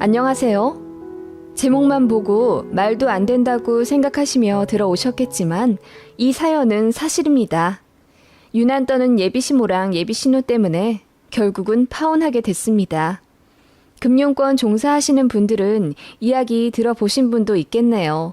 안녕하세요. 제목만 보고 말도 안 된다고 생각하시며 들어오셨겠지만 이 사연은 사실입니다. 유난 떠는 예비시모랑 예비신우 때문에 결국은 파혼하게 됐습니다. 금융권 종사하시는 분들은 이야기 들어보신 분도 있겠네요.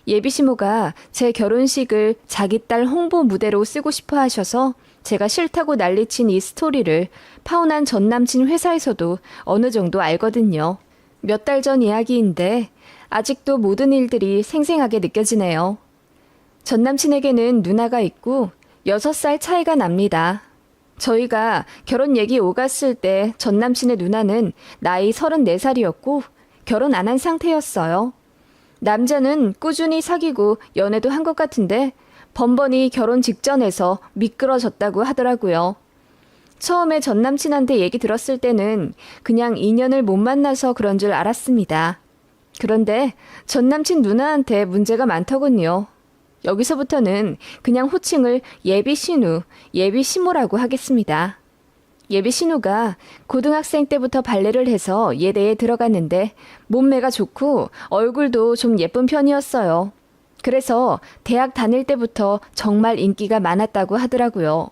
예비시모가 제 결혼식을 자기 딸 홍보 무대로 쓰고 싶어 하셔서 제가 싫다고 난리친 이 스토리를 파혼한 전 남친 회사에서도 어느 정도 알거든요. 몇 달 전 이야기인데 아직도 모든 일들이 생생하게 느껴지네요. 전 남친에게는 누나가 있고 6살 차이가 납니다. 저희가 결혼 얘기 오갔을 때 전 남친의 누나는 나이 34살이었고 결혼 안 한 상태였어요. 남자는 꾸준히 사귀고 연애도 한 것 같은데 번번이 결혼 직전에서 미끄러졌다고 하더라고요. 처음에 전 남친한테 얘기 들었을 때는 그냥 인연을 못 만나서 그런 줄 알았습니다. 그런데 전 남친 누나한테 문제가 많더군요. 여기서부터는 그냥 호칭을 예비신우, 예비시모라고 하겠습니다. 예비신우가 고등학생 때부터 발레를 해서 예대에 들어갔는데 몸매가 좋고 얼굴도 좀 예쁜 편이었어요. 그래서 대학 다닐 때부터 정말 인기가 많았다고 하더라고요.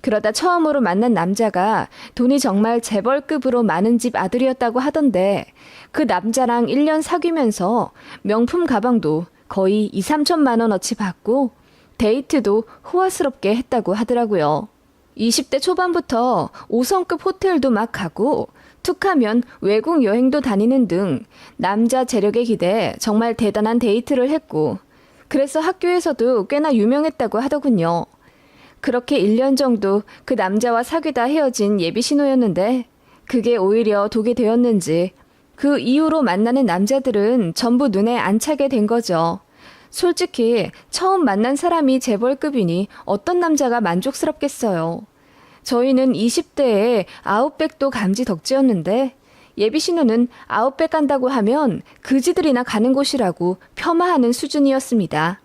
그러다 처음으로 만난 남자가 돈이 정말 재벌급으로 많은 집 아들이었다고 하던데 그 남자랑 1년 사귀면서 명품 가방도 거의 2, 3천만 원어치 받고 데이트도 호화스럽게 했다고 하더라고요. 20대 초반부터 5성급 호텔도 막 가고 툭하면 외국 여행도 다니는 등 남자 재력에 기대 정말 대단한 데이트를 했고 그래서 학교에서도 꽤나 유명했다고 하더군요. 그렇게 1년 정도 그 남자와 사귀다 헤어진 예비신호였는데 그게 오히려 독이 되었는지 그 이후로 만나는 남자들은 전부 눈에 안 차게 된 거죠. 솔직히 처음 만난 사람이 재벌급이니 어떤 남자가 만족스럽겠어요. 저희는 20대에 아웃백도 감지 덕지였는데 예비신우는 아웃백 간다고 하면 그지들이나 가는 곳이라고 폄하하는 수준이었습니다.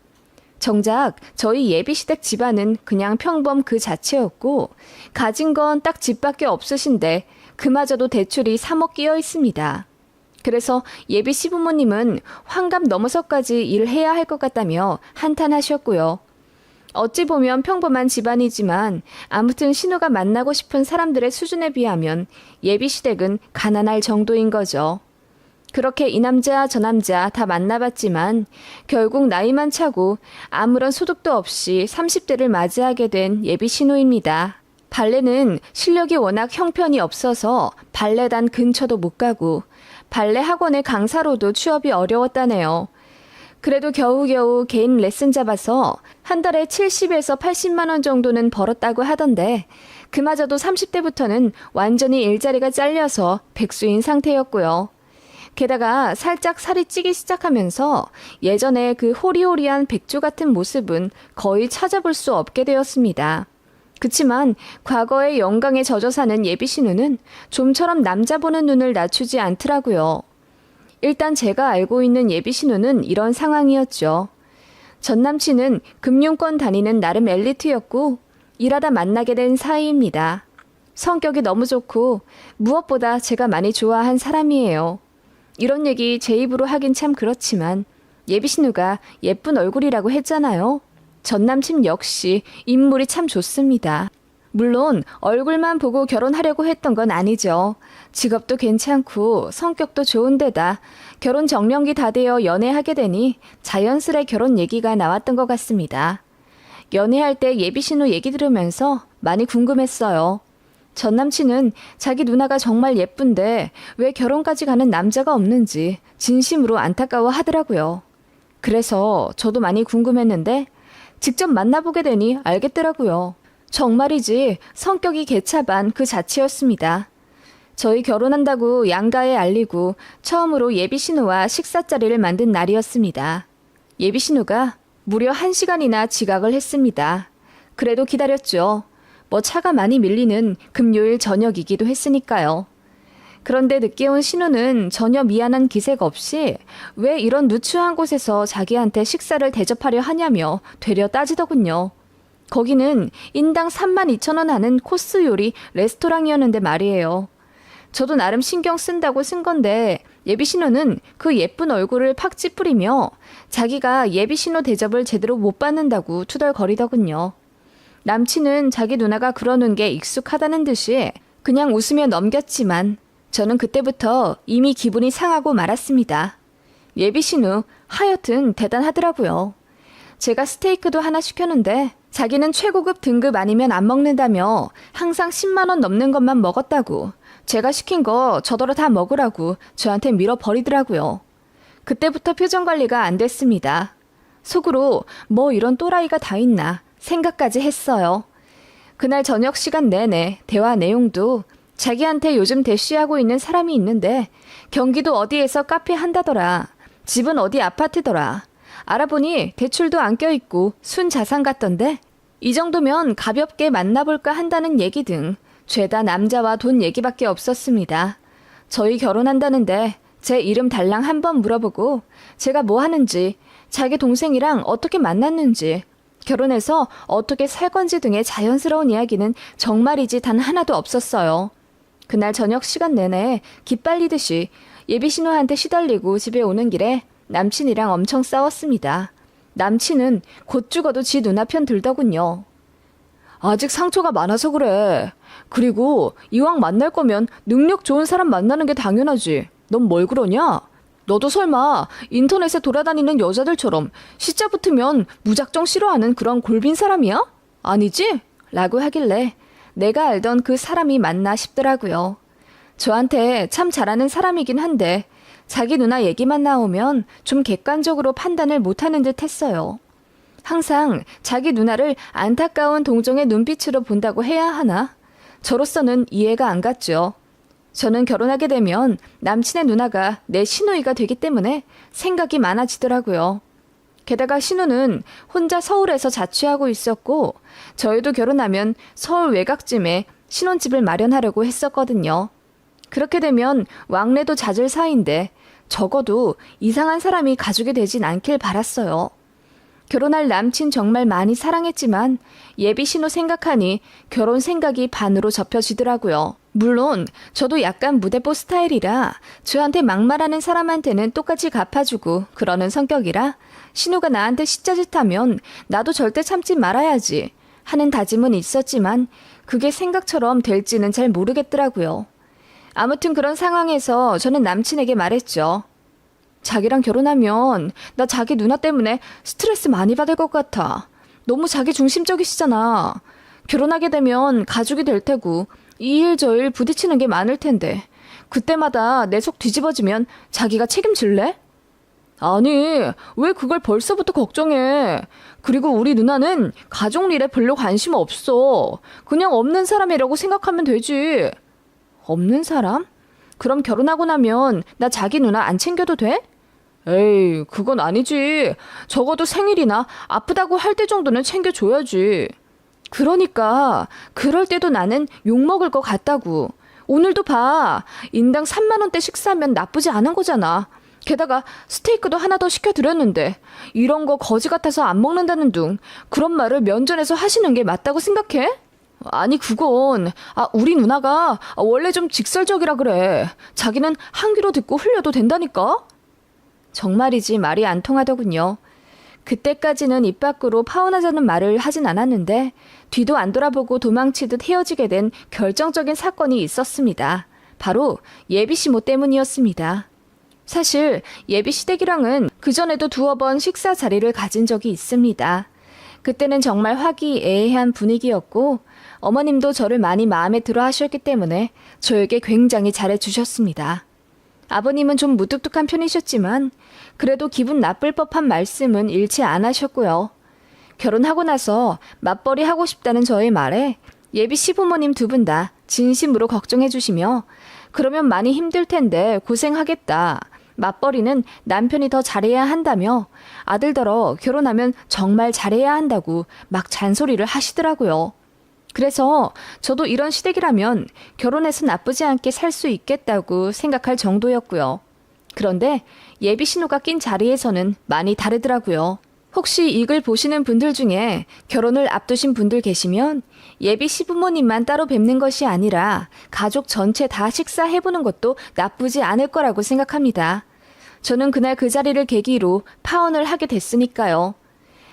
정작 저희 예비시댁 집안은 그냥 평범 그 자체였고 가진 건 딱 집밖에 없으신데 그마저도 대출이 3억 끼어 있습니다. 그래서 예비 시부모님은 환갑 넘어서까지 일을 해야 할 것 같다며 한탄하셨고요. 어찌 보면 평범한 집안이지만 아무튼 신우가 만나고 싶은 사람들의 수준에 비하면 예비시댁은 가난할 정도인 거죠. 그렇게 이 남자 저 남자 다 만나봤지만 결국 나이만 차고 아무런 소득도 없이 30대를 맞이하게 된 예비 신우입니다. 발레는 실력이 워낙 형편이 없어서 발레단 근처도 못 가고 발레 학원의 강사로도 취업이 어려웠다네요. 그래도 겨우겨우 개인 레슨 잡아서 한 달에 70에서 80만 원 정도는 벌었다고 하던데 그마저도 30대부터는 완전히 일자리가 잘려서 백수인 상태였고요. 게다가 살짝 살이 찌기 시작하면서 예전에 그 호리호리한 백조 같은 모습은 거의 찾아볼 수 없게 되었습니다. 그치만 과거의 영광에 젖어 사는 예비신우는 좀처럼 남자 보는 눈을 낮추지 않더라고요. 일단 제가 알고 있는 예비신우는 이런 상황이었죠. 전 남친은 금융권 다니는 나름 엘리트였고 일하다 만나게 된 사이입니다. 성격이 너무 좋고 무엇보다 제가 많이 좋아한 사람이에요. 이런 얘기 제 입으로 하긴 참 그렇지만 예비신우가 예쁜 얼굴이라고 했잖아요. 전 남친 역시 인물이 참 좋습니다. 물론 얼굴만 보고 결혼하려고 했던 건 아니죠. 직업도 괜찮고 성격도 좋은데다 결혼 정년기 다 되어 연애하게 되니 자연스레 결혼 얘기가 나왔던 것 같습니다. 연애할 때 예비신우 얘기 들으면서 많이 궁금했어요. 전 남친은 자기 누나가 정말 예쁜데 왜 결혼까지 가는 남자가 없는지 진심으로 안타까워 하더라고요. 그래서 저도 많이 궁금했는데 직접 만나보게 되니 알겠더라고요. 정말이지 성격이 개차반 그 자체였습니다. 저희 결혼한다고 양가에 알리고 처음으로 예비신우와 식사 자리를 만든 날이었습니다. 예비신우가 무려 1시간이나 지각을 했습니다. 그래도 기다렸죠. 뭐 차가 많이 밀리는 금요일 저녁이기도 했으니까요. 그런데 늦게 온 신우는 전혀 미안한 기색 없이 왜 이런 누추한 곳에서 자기한테 식사를 대접하려 하냐며 되려 따지더군요. 거기는 인당 32,000원 하는 코스 요리 레스토랑이었는데 말이에요. 저도 나름 신경 쓴다고 쓴 건데 예비 신우는 그 예쁜 얼굴을 팍 찌푸리며 자기가 예비 신우 대접을 제대로 못 받는다고 투덜거리더군요. 남친은 자기 누나가 그러는 게 익숙하다는 듯이 그냥 웃으며 넘겼지만 저는 그때부터 이미 기분이 상하고 말았습니다. 예비 신우 하여튼 대단하더라고요. 제가 스테이크도 하나 시켰는데 자기는 최고급 등급 아니면 안 먹는다며 항상 10만 원 넘는 것만 먹었다고 제가 시킨 거 저더러 다 먹으라고 저한테 밀어버리더라고요. 그때부터 표정 관리가 안 됐습니다. 속으로 뭐 이런 또라이가 다 있나 생각까지 했어요. 그날 저녁 시간 내내 대화 내용도 자기한테 요즘 대쉬하고 있는 사람이 있는데 경기도 어디에서 카페 한다더라. 집은 어디 아파트더라. 알아보니 대출도 안 껴있고 순자산 같던데 이 정도면 가볍게 만나볼까 한다는 얘기 등 죄다 남자와 돈 얘기밖에 없었습니다. 저희 결혼한다는데 제 이름 달랑 한번 물어보고 제가 뭐 하는지, 자기 동생이랑 어떻게 만났는지, 결혼해서 어떻게 살 건지 등의 자연스러운 이야기는 정말이지 단 하나도 없었어요. 그날 저녁 시간 내내 기빨리듯이 예비 신우한테 시달리고 집에 오는 길에 남친이랑 엄청 싸웠습니다. 남친은 곧 죽어도 지 누나 편 들더군요. 아직 상처가 많아서 그래. 그리고 이왕 만날 거면 능력 좋은 사람 만나는 게 당연하지. 넌 뭘 그러냐? 너도 설마 인터넷에 돌아다니는 여자들처럼 시자 붙으면 무작정 싫어하는 그런 골빈 사람이야? 아니지? 라고 하길래 내가 알던 그 사람이 맞나 싶더라고요. 저한테 참 잘하는 사람이긴 한데 자기 누나 얘기만 나오면 좀 객관적으로 판단을 못하는 듯 했어요. 항상 자기 누나를 안타까운 동정의 눈빛으로 본다고 해야 하나? 저로서는 이해가 안 갔죠. 저는 결혼하게 되면 남친의 누나가 내 시누이가 되기 때문에 생각이 많아지더라고요. 게다가 신우는 혼자 서울에서 자취하고 있었고 저희도 결혼하면 서울 외곽쯤에 신혼집을 마련하려고 했었거든요. 그렇게 되면 왕래도 잦을 사이인데 적어도 이상한 사람이 가족이 되진 않길 바랐어요. 결혼할 남친 정말 많이 사랑했지만 예비 신우 생각하니 결혼 생각이 반으로 접혀지더라고요. 물론 저도 약간 무대뽀 스타일이라 저한테 막말하는 사람한테는 똑같이 갚아주고 그러는 성격이라 신우가 나한테 시짜짓하면 나도 절대 참지 말아야지 하는 다짐은 있었지만 그게 생각처럼 될지는 잘 모르겠더라고요. 아무튼 그런 상황에서 저는 남친에게 말했죠. 자기랑 결혼하면 나 자기 누나 때문에 스트레스 많이 받을 것 같아. 너무 자기 중심적이시잖아. 결혼하게 되면 가족이 될 테고 이 일 저 일 부딪히는 게 많을 텐데 그때마다 내 속 뒤집어지면 자기가 책임질래? 아니, 왜 그걸 벌써부터 걱정해. 그리고 우리 누나는 가족 일에 별로 관심 없어. 그냥 없는 사람이라고 생각하면 되지. 없는 사람? 그럼 결혼하고 나면 나 자기 누나 안 챙겨도 돼? 에이, 그건 아니지. 적어도 생일이나 아프다고 할 때 정도는 챙겨줘야지. 그러니까 그럴 때도 나는 욕먹을 것 같다고. 오늘도 봐. 인당 3만 원대 식사면 나쁘지 않은 거잖아. 게다가 스테이크도 하나 더 시켜드렸는데 이런 거 거지 같아서 안 먹는다는 둥 그런 말을 면전에서 하시는 게 맞다고 생각해? 아니 그건 우리 누나가 원래 좀 직설적이라 그래. 자기는 한 귀로 듣고 흘려도 된다니까? 정말이지 말이 안 통하더군요. 그때까지는 입 밖으로 파혼하자는 말을 하진 않았는데 뒤도 안 돌아보고 도망치듯 헤어지게 된 결정적인 사건이 있었습니다. 바로 예비 시모 때문이었습니다. 사실 예비 시댁이랑은 그전에도 두어 번 식사 자리를 가진 적이 있습니다. 그때는 정말 화기애애한 분위기였고 어머님도 저를 많이 마음에 들어 하셨기 때문에 저에게 굉장히 잘해주셨습니다. 아버님은 좀 무뚝뚝한 편이셨지만 그래도 기분 나쁠 법한 말씀은 잃지 않으셨고요. 결혼하고 나서 맞벌이 하고 싶다는 저의 말에 예비 시부모님 두 분 다 진심으로 걱정해 주시며 그러면 많이 힘들 텐데 고생하겠다. 맞벌이는 남편이 더 잘해야 한다며 아들더러 결혼하면 정말 잘해야 한다고 막 잔소리를 하시더라고요. 그래서 저도 이런 시댁이라면 결혼해서 나쁘지 않게 살 수 있겠다고 생각할 정도였고요. 그런데 예비 신우가 낀 자리에서는 많이 다르더라고요. 혹시 이 글 보시는 분들 중에 결혼을 앞두신 분들 계시면 예비 시부모님만 따로 뵙는 것이 아니라 가족 전체 다 식사해보는 것도 나쁘지 않을 거라고 생각합니다. 저는 그날 그 자리를 계기로 파혼을 하게 됐으니까요.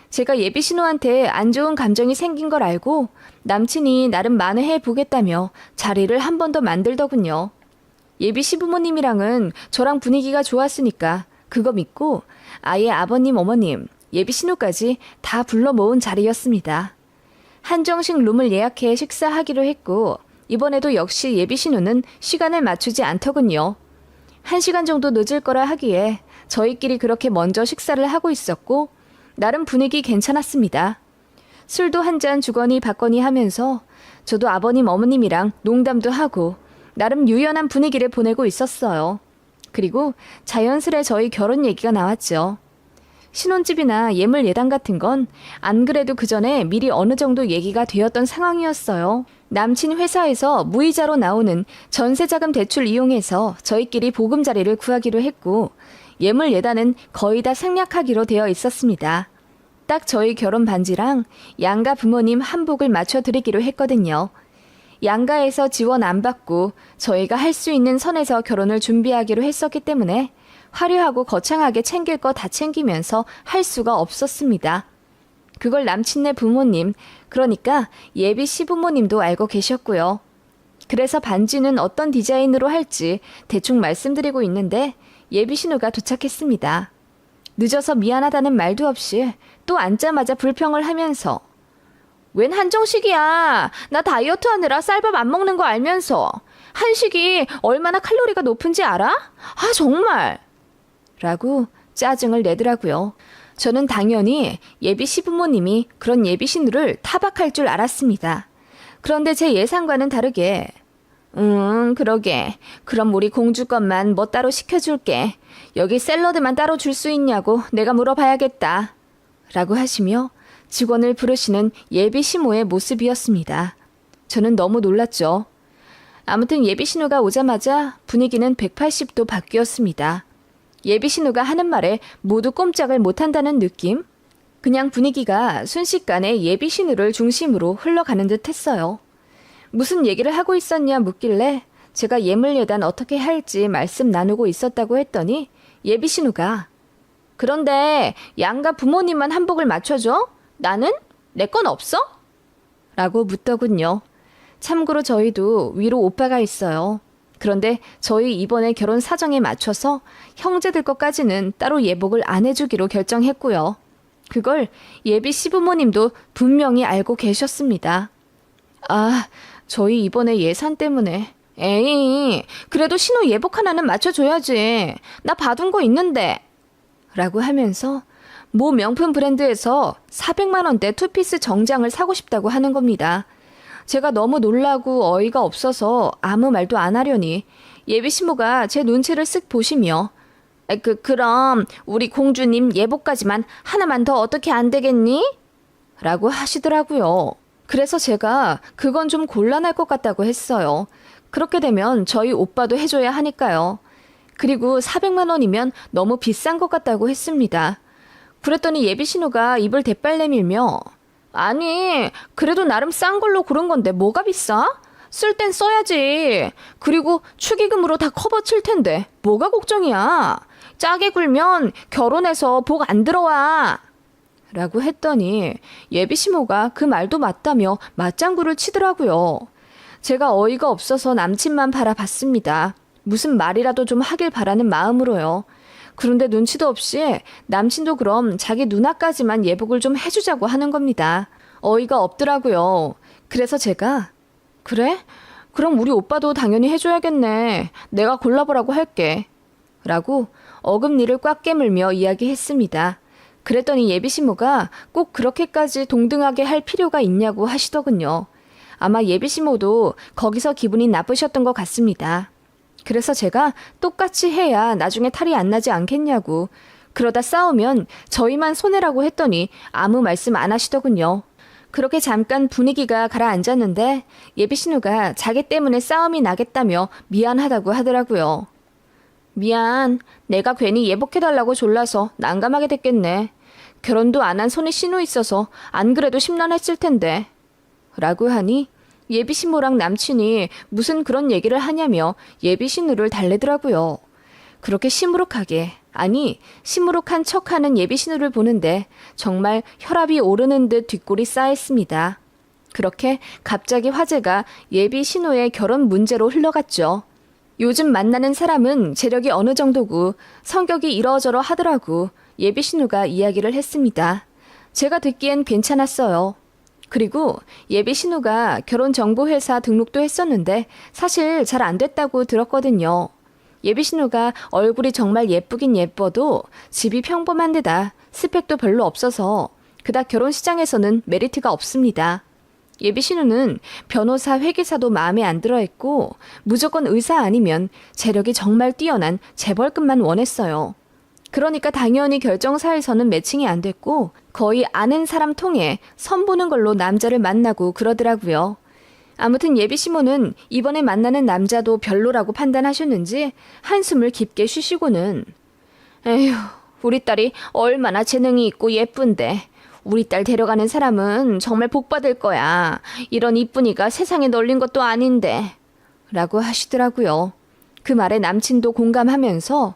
제가 예비 신우한테 안 좋은 감정이 생긴 걸 알고 남친이 나름 만회해 보겠다며 자리를 한 번 더 만들더군요. 예비 시부모님이랑은 저랑 분위기가 좋았으니까 그거 믿고 아예 아버님, 어머님, 예비 신우까지 다 불러 모은 자리였습니다. 한정식 룸을 예약해 식사하기로 했고 이번에도 역시 예비 신우는 시간을 맞추지 않더군요. 1시간 정도 늦을 거라 하기에 저희끼리 그렇게 먼저 식사를 하고 있었고 나름 분위기 괜찮았습니다. 술도 한 잔 주거니 받거니 하면서 저도 아버님 어머님이랑 농담도 하고 나름 유연한 분위기를 보내고 있었어요. 그리고 자연스레 저희 결혼 얘기가 나왔죠. 신혼집이나 예물 예당 같은 건 안 그래도 그 전에 미리 어느 정도 얘기가 되었던 상황이었어요. 남친 회사에서 무이자로 나오는 전세자금 대출 이용해서 저희끼리 보금자리를 구하기로 했고 예물 예단은 거의 다 생략하기로 되어 있었습니다. 딱 저희 결혼 반지랑 양가 부모님 한복을 맞춰드리기로 했거든요. 양가에서 지원 안 받고 저희가 할 수 있는 선에서 결혼을 준비하기로 했었기 때문에 화려하고 거창하게 챙길 거 다 챙기면서 할 수가 없었습니다. 그걸 남친네 부모님, 그러니까 예비 시부모님도 알고 계셨고요. 그래서 반지는 어떤 디자인으로 할지 대충 말씀드리고 있는데 예비 신우가 도착했습니다. 늦어서 미안하다는 말도 없이 또 앉자마자 불평을 하면서 웬 한정식이야. 나 다이어트 하느라 쌀밥 안 먹는 거 알면서 한식이 얼마나 칼로리가 높은지 알아? 아 정말 라고 짜증을 내더라고요. 저는 당연히 예비 시부모님이 그런 예비 신우를 타박할 줄 알았습니다. 그런데 제 예상과는 다르게 그러게. 그럼 우리 공주 것만 뭐 따로 시켜줄게. 여기 샐러드만 따로 줄 수 있냐고 내가 물어봐야겠다. 라고 하시며 직원을 부르시는 예비 시모의 모습이었습니다. 저는 너무 놀랐죠. 아무튼 예비 신우가 오자마자 분위기는 180도 바뀌었습니다. 예비 신우가 하는 말에 모두 꼼짝을 못한다는 느낌? 그냥 분위기가 순식간에 예비 신우를 중심으로 흘러가는 듯 했어요. 무슨 얘기를 하고 있었냐 묻길래 제가 예물 예단 어떻게 할지 말씀 나누고 있었다고 했더니 예비 신우가 그런데 양가 부모님만 한복을 맞춰줘? 나는? 내 건 없어? 라고 묻더군요. 참고로 저희도 위로 오빠가 있어요. 그런데 저희 이번에 결혼 사정에 맞춰서 형제들 것까지는 따로 예복을 안 해주기로 결정했고요. 그걸 예비 시부모님도 분명히 알고 계셨습니다. 아, 저희 이번에 예산 때문에. 에이, 그래도 신우 예복 하나는 맞춰줘야지. 나 받은 거 있는데. 라고 하면서 모 명품 브랜드에서 400만 원대 투피스 정장을 사고 싶다고 하는 겁니다. 제가 너무 놀라고 어이가 없어서 아무 말도 안 하려니 예비 시모가 제 눈치를 쓱 보시며 그럼 우리 공주님 예복까지만 하나만 더 어떻게 안 되겠니? 라고 하시더라고요. 그래서 제가 그건 좀 곤란할 것 같다고 했어요. 그렇게 되면 저희 오빠도 해줘야 하니까요. 그리고 400만 원이면 너무 비싼 것 같다고 했습니다. 그랬더니 예비 신우가 입을 대빨 내밀며 아니, 그래도 나름 싼 걸로 고른 건데 뭐가 비싸? 쓸 땐 써야지. 그리고 축의금으로 다 커버 칠 텐데 뭐가 걱정이야. 짜게 굴면 결혼해서 복 안 들어와. 라고 했더니 예비 시모가 그 말도 맞다며 맞장구를 치더라고요. 제가 어이가 없어서 남친만 바라봤습니다. 무슨 말이라도 좀 하길 바라는 마음으로요. 그런데 눈치도 없이 남친도 그럼 자기 누나까지만 예복을 좀 해주자고 하는 겁니다. 어이가 없더라고요. 그래서 제가 그래? 그럼 우리 오빠도 당연히 해줘야겠네. 내가 골라보라고 할게. 라고 어금니를 꽉 깨물며 이야기했습니다. 그랬더니 예비 시모가 꼭 그렇게까지 동등하게 할 필요가 있냐고 하시더군요. 아마 예비 시모도 거기서 기분이 나쁘셨던 것 같습니다. 그래서 제가 똑같이 해야 나중에 탈이 안 나지 않겠냐고. 그러다 싸우면 저희만 손해라고 했더니 아무 말씀 안 하시더군요. 그렇게 잠깐 분위기가 가라앉았는데 예비 신우가 자기 때문에 싸움이 나겠다며 미안하다고 하더라고요. 미안, 내가 괜히 예복해달라고 졸라서 난감하게 됐겠네. 결혼도 안 한 손에 신우 있어서 안 그래도 심란했을 텐데. 라고 하니 예비 신부랑 남친이 무슨 그런 얘기를 하냐며 예비 신우를 달래더라고요. 그렇게 시무룩하게, 아니 시무룩한 척하는 예비 신우를 보는데 정말 혈압이 오르는 듯 뒷골이 싸했습니다. 그렇게 갑자기 화제가 예비 신우의 결혼 문제로 흘러갔죠. 요즘 만나는 사람은 재력이 어느 정도고 성격이 이러저러 하더라고 예비 신우가 이야기를 했습니다. 제가 듣기엔 괜찮았어요. 그리고 예비 신우가 결혼정보회사 등록도 했었는데 사실 잘 안 됐다고 들었거든요. 예비 신우가 얼굴이 정말 예쁘긴 예뻐도 집이 평범한 데다 스펙도 별로 없어서 그닥 결혼 시장에서는 메리트가 없습니다. 예비 신우는 변호사, 회계사도 마음에 안 들어 했고 무조건 의사 아니면 재력이 정말 뛰어난 재벌급만 원했어요. 그러니까 당연히 결정사에서는 매칭이 안 됐고 거의 아는 사람 통해 선보는 걸로 남자를 만나고 그러더라고요. 아무튼 예비 시모는 이번에 만나는 남자도 별로라고 판단하셨는지 한숨을 깊게 쉬시고는 에휴, 우리 딸이 얼마나 재능이 있고 예쁜데 우리 딸 데려가는 사람은 정말 복 받을 거야. 이런 이쁜이가 세상에 널린 것도 아닌데 라고 하시더라고요. 그 말에 남친도 공감하면서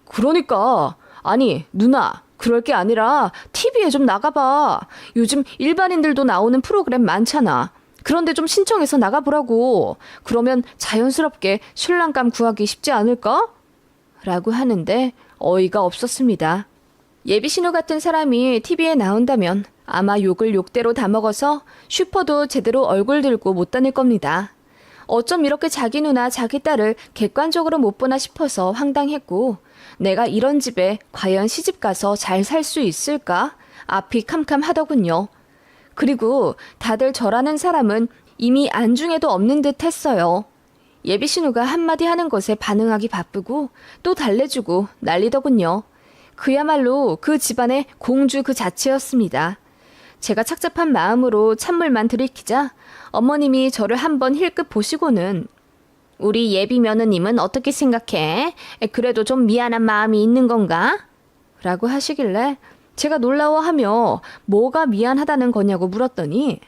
그러니까 아니 누나 그럴 게 아니라 TV에 좀 나가봐. 요즘 일반인들도 나오는 프로그램 많잖아. 그런데 좀 신청해서 나가보라고. 그러면 자연스럽게 신랑감 구하기 쉽지 않을까? 라고 하는데 어이가 없었습니다. 예비 신우 같은 사람이 TV에 나온다면 아마 욕을 욕대로 다 먹어서 슈퍼도 제대로 얼굴 들고 못 다닐 겁니다. 어쩜 이렇게 자기 누나 자기 딸을 객관적으로 못 보나 싶어서 황당했고 내가 이런 집에 과연 시집가서 잘 살 수 있을까? 앞이 캄캄하더군요. 그리고 다들 저라는 사람은 이미 안중에도 없는 듯 했어요. 예비 신우가 한마디 하는 것에 반응하기 바쁘고 또 달래주고 난리더군요. 그야말로 그 집안의 공주 그 자체였습니다. 제가 착잡한 마음으로 찬물만 들이키자 어머님이 저를 한번 힐끗 보시고는 우리 예비 며느님은 어떻게 생각해? 그래도 좀 미안한 마음이 있는 건가? 라고 하시길래 제가 놀라워하며 뭐가 미안하다는 거냐고 물었더니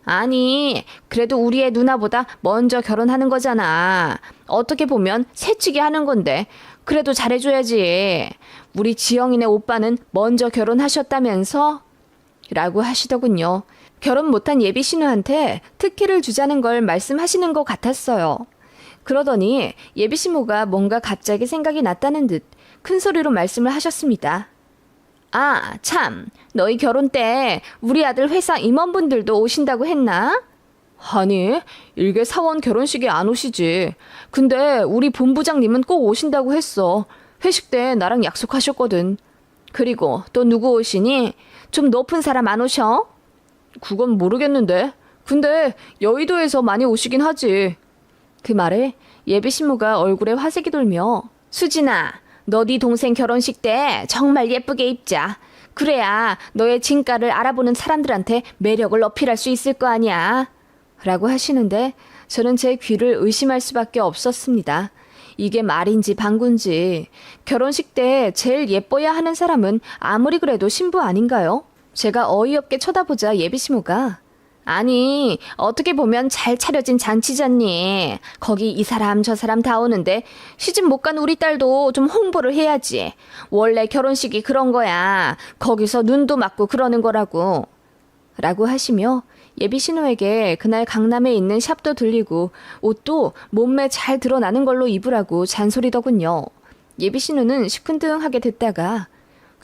아니 그래도 우리의 누나보다 먼저 결혼하는 거잖아. 어떻게 보면 새치기 하는 건데 그래도 잘해줘야지. 우리 지영이네 오빠는 먼저 결혼하셨다면서? 라고 하시더군요. 결혼 못한 예비 신우한테 특혜를 주자는 걸 말씀하시는 것 같았어요. 그러더니 예비 신부가 뭔가 갑자기 생각이 났다는 듯 큰 소리로 말씀을 하셨습니다. 아, 참, 너희 결혼 때 우리 아들 회사 임원분들도 오신다고 했나? 아니, 일개 사원 결혼식에 안 오시지. 근데 우리 본부장님은 꼭 오신다고 했어. 회식 때 나랑 약속하셨거든. 그리고 또 누구 오시니? 좀 높은 사람 안 오셔? 그건 모르겠는데. 근데 여의도에서 많이 오시긴 하지. 그 말에 예비 신부가 얼굴에 화색이 돌며 수진아, 너 네 동생 결혼식 때 정말 예쁘게 입자. 그래야 너의 진가를 알아보는 사람들한테 매력을 어필할 수 있을 거 아니야. 라고 하시는데 저는 제 귀를 의심할 수밖에 없었습니다. 이게 말인지 방구인지. 결혼식 때 제일 예뻐야 하는 사람은 아무리 그래도 신부 아닌가요? 제가 어이없게 쳐다보자 예비 신부가 아니 어떻게 보면 잘 차려진 잔치잖니. 거기 이 사람 저 사람 다 오는데 시집 못 간 우리 딸도 좀 홍보를 해야지. 원래 결혼식이 그런 거야. 거기서 눈도 맞고 그러는 거라고. 라고 하시며 예비 신우에게 그날 강남에 있는 샵도 들리고 옷도 몸매 잘 드러나는 걸로 입으라고 잔소리더군요. 예비 신우는 시큰둥하게 듣다가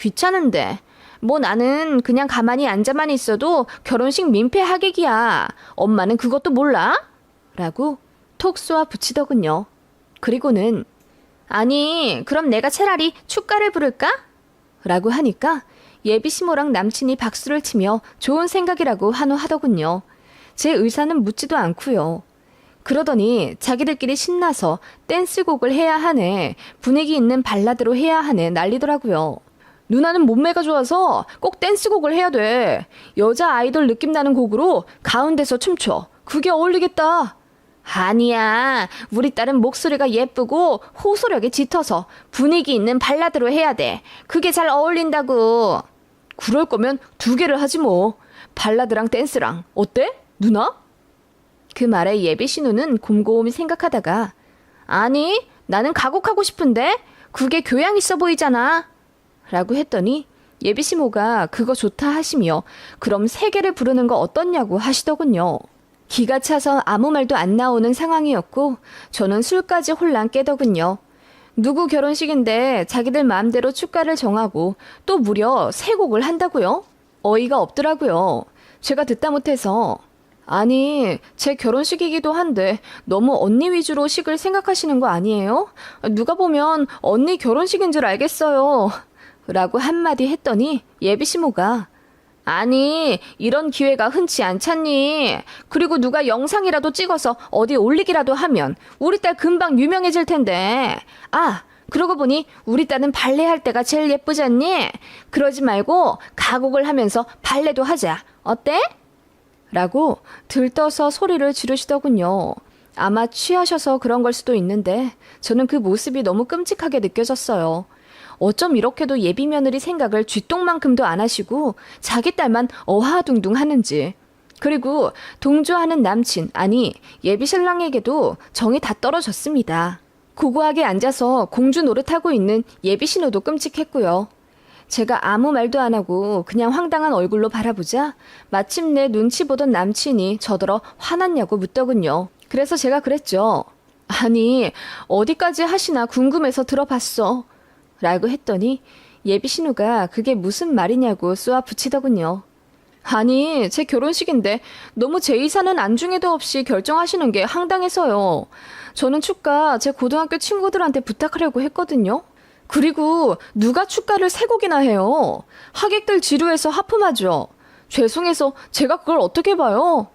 귀찮은데 뭐 나는 그냥 가만히 앉아만 있어도 결혼식 민폐 하객이야. 엄마는 그것도 몰라? 라고 톡 쏘아 붙이더군요. 그리고는 아니 그럼 내가 차라리 축가를 부를까? 라고 하니까 예비 시모랑 남친이 박수를 치며 좋은 생각이라고 환호하더군요. 제 의사는 묻지도 않고요. 그러더니 자기들끼리 신나서 댄스곡을 해야 하네. 분위기 있는 발라드로 해야 하네. 난리더라고요. 누나는 몸매가 좋아서 꼭 댄스곡을 해야 돼. 여자 아이돌 느낌 나는 곡으로 가운데서 춤춰. 그게 어울리겠다. 아니야. 우리 딸은 목소리가 예쁘고 호소력이 짙어서 분위기 있는 발라드로 해야 돼. 그게 잘 어울린다고. 그럴 거면 2개를 하지 뭐. 발라드랑 댄스랑. 어때? 누나? 그 말에 예비 신우는 곰곰이 생각하다가 아니, 나는 가곡하고 싶은데 그게 교양 있어 보이잖아. 라고 했더니 예비 시모가 그거 좋다 하시며 그럼 3개를 부르는 거 어떻냐고 하시더군요. 기가 차서 아무 말도 안 나오는 상황이었고 저는 술까지 홀랑 깨더군요. 누구 결혼식인데 자기들 마음대로 축가를 정하고 또 무려 3곡을 한다고요? 어이가 없더라고요. 제가 듣다 못해서 아니, 제 결혼식이기도 한데 너무 언니 위주로 식을 생각하시는 거 아니에요? 누가 보면 언니 결혼식인 줄 알겠어요. 라고 한마디 했더니 예비시모가 아니, 이런 기회가 흔치 않잖니. 그리고 누가 영상이라도 찍어서 어디 올리기라도 하면 우리 딸 금방 유명해질 텐데. 아, 그러고 보니 우리 딸은 발레 할 때가 제일 예쁘잖니? 그러지 말고 가곡을 하면서 발레도 하자. 어때? 라고 들떠서 소리를 지르시더군요. 아마 취하셔서 그런 걸 수도 있는데 저는 그 모습이 너무 끔찍하게 느껴졌어요. 어쩜 이렇게도 예비 며느리 생각을 쥐똥만큼도 안 하시고 자기 딸만 어하둥둥 하는지. 그리고 동조하는 남친, 아니 예비 신랑에게도 정이 다 떨어졌습니다. 고고하게 앉아서 공주 노릇하고 있는 예비 신우도 끔찍했고요. 제가 아무 말도 안 하고 그냥 황당한 얼굴로 바라보자 마침내 눈치 보던 남친이 저더러 화났냐고 묻더군요. 그래서 제가 그랬죠. 아니, 어디까지 하시나 궁금해서 들어봤어. 라고 했더니 예비 신우가 그게 무슨 말이냐고 쏘아 붙이더군요. 아니, 제 결혼식인데 너무 제 의사는 안중에도 없이 결정하시는 게 황당해서요. 저는 축가 제 고등학교 친구들한테 부탁하려고 했거든요. 그리고 누가 축가를 3곡이나 해요. 하객들 지루해서 하품하죠. 죄송해서 제가 그걸 어떻게 봐요?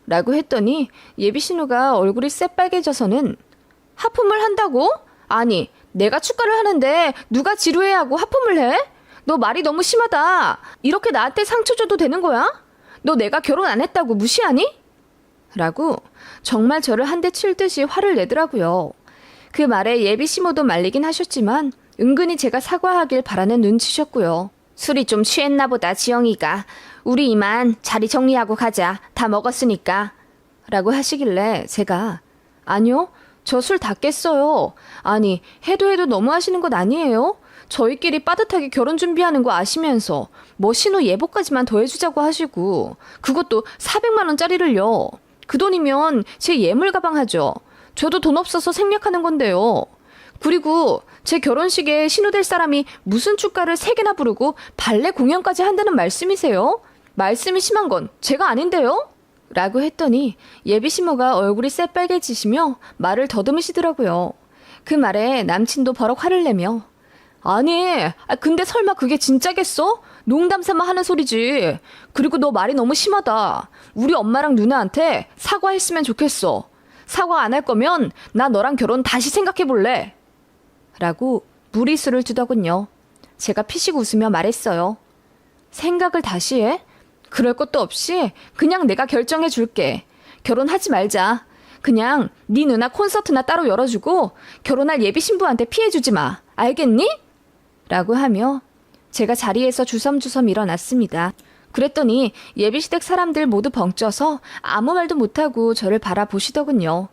라고 했더니 예비 신우가 얼굴이 새빨개져서는 하품을 한다고? 아니, 내가 축가를 하는데 누가 지루해하고 하품을 해? 너 말이 너무 심하다. 이렇게 나한테 상처 줘도 되는 거야? 너 내가 결혼 안 했다고 무시하니? 라고 정말 저를 한 대 칠 듯이 화를 내더라고요. 그 말에 예비 시모도 말리긴 하셨지만 은근히 제가 사과하길 바라는 눈치셨고요. 술이 좀 취했나 보다 지영이가. 우리 이만 자리 정리하고 가자. 다 먹었으니까. 라고 하시길래 제가 아니요. 저 술 다 깼어요. 아니, 해도 너무 하시는 것 아니에요? 저희끼리 빠듯하게 결혼 준비하는 거 아시면서 뭐 신우 예복까지만 더해주자고 하시고 그것도 400만 원짜리를요. 그 돈이면 제 예물 가방 하죠. 저도 돈 없어서 생략하는 건데요. 그리고 제 결혼식에 신우 될 사람이 무슨 축가를 3개나 부르고 발레 공연까지 한다는 말씀이세요? 말씀이 심한 건 제가 아닌데요? 라고 했더니 예비 시모가 얼굴이 새빨개지시며 말을 더듬으시더라고요. 그 말에 남친도 버럭 화를 내며 아니, 근데 설마 그게 진짜겠어? 농담 삼아 하는 소리지. 그리고 너 말이 너무 심하다. 우리 엄마랑 누나한테 사과했으면 좋겠어. 사과 안 할 거면 나 너랑 결혼 다시 생각해볼래. 라고 무리수를 두더군요. 제가 피식 웃으며 말했어요. 생각을 다시 해? 그럴 것도 없이 그냥 내가 결정해 줄게. 결혼하지 말자. 그냥 네 누나 콘서트나 따로 열어주고 결혼할 예비 신부한테 피해주지 마. 알겠니? 라고 하며 제가 자리에서 주섬주섬 일어났습니다. 그랬더니 예비시댁 사람들 모두 벙쪄서 아무 말도 못하고 저를 바라보시더군요.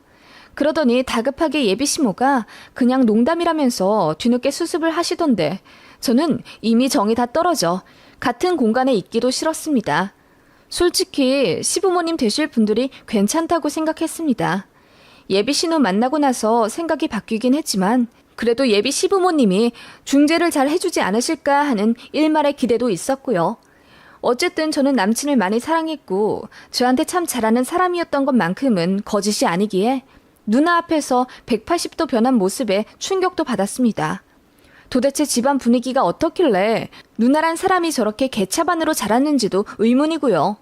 그러더니 다급하게 예비시모가 그냥 농담이라면서 뒤늦게 수습을 하시던데 저는 이미 정이 다 떨어져 같은 공간에 있기도 싫었습니다. 솔직히 시부모님 되실 분들이 괜찮다고 생각했습니다. 예비 신우 만나고 나서 생각이 바뀌긴 했지만 그래도 예비 시부모님이 중재를 잘 해주지 않으실까 하는 일말의 기대도 있었고요. 어쨌든 저는 남친을 많이 사랑했고 저한테 참 잘하는 사람이었던 것만큼은 거짓이 아니기에 누나 앞에서 180도 변한 모습에 충격도 받았습니다. 도대체 집안 분위기가 어떻길래 누나란 사람이 저렇게 개차반으로 자랐는지도 의문이고요.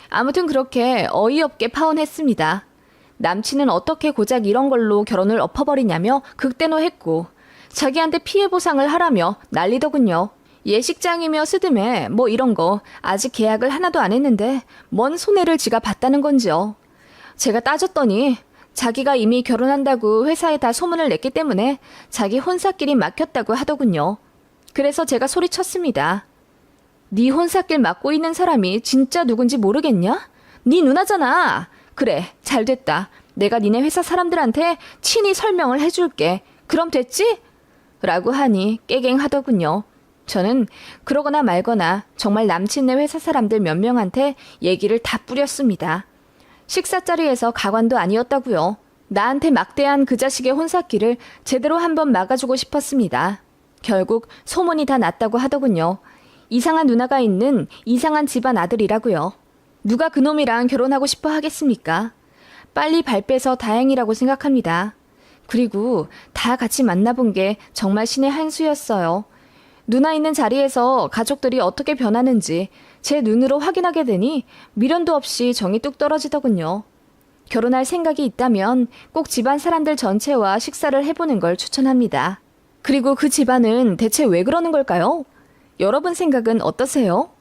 아무튼 그렇게 어이없게 파혼했습니다. 남친은 어떻게 고작 이런 걸로 결혼을 엎어버리냐며 극대노했고 자기한테 피해 보상을 하라며 난리더군요. 예식장이며 스드메 뭐 이런 거 아직 계약을 하나도 안 했는데 뭔 손해를 지가 봤다는 건지요. 제가 따졌더니 자기가 이미 결혼한다고 회사에 다 소문을 냈기 때문에 자기 혼사끼리 막혔다고 하더군요. 그래서 제가 소리쳤습니다. 네 혼사길 맡고 있는 사람이 진짜 누군지 모르겠냐? 네 누나잖아. 그래, 잘 됐다. 내가 니네 회사 사람들한테 친히 설명을 해줄게. 그럼 됐지? 라고 하니 깨갱하더군요. 저는 그러거나 말거나 정말 남친네 회사 사람들 몇 명한테 얘기를 다 뿌렸습니다. 식사 자리에서 가관도 아니었다고요. 나한테 막대한 그 자식의 혼사길을 제대로 한번 막아주고 싶었습니다. 결국 소문이 다 났다고 하더군요. 이상한 누나가 있는 이상한 집안 아들이라고요. 누가 그놈이랑 결혼하고 싶어 하겠습니까? 빨리 발 빼서 다행이라고 생각합니다. 그리고 다 같이 만나본 게 정말 신의 한 수였어요. 누나 있는 자리에서 가족들이 어떻게 변하는지 제 눈으로 확인하게 되니 미련도 없이 정이 뚝 떨어지더군요. 결혼할 생각이 있다면 꼭 집안 사람들 전체와 식사를 해보는 걸 추천합니다. 그리고 그 집안은 대체 왜 그러는 걸까요? 여러분 생각은 어떠세요?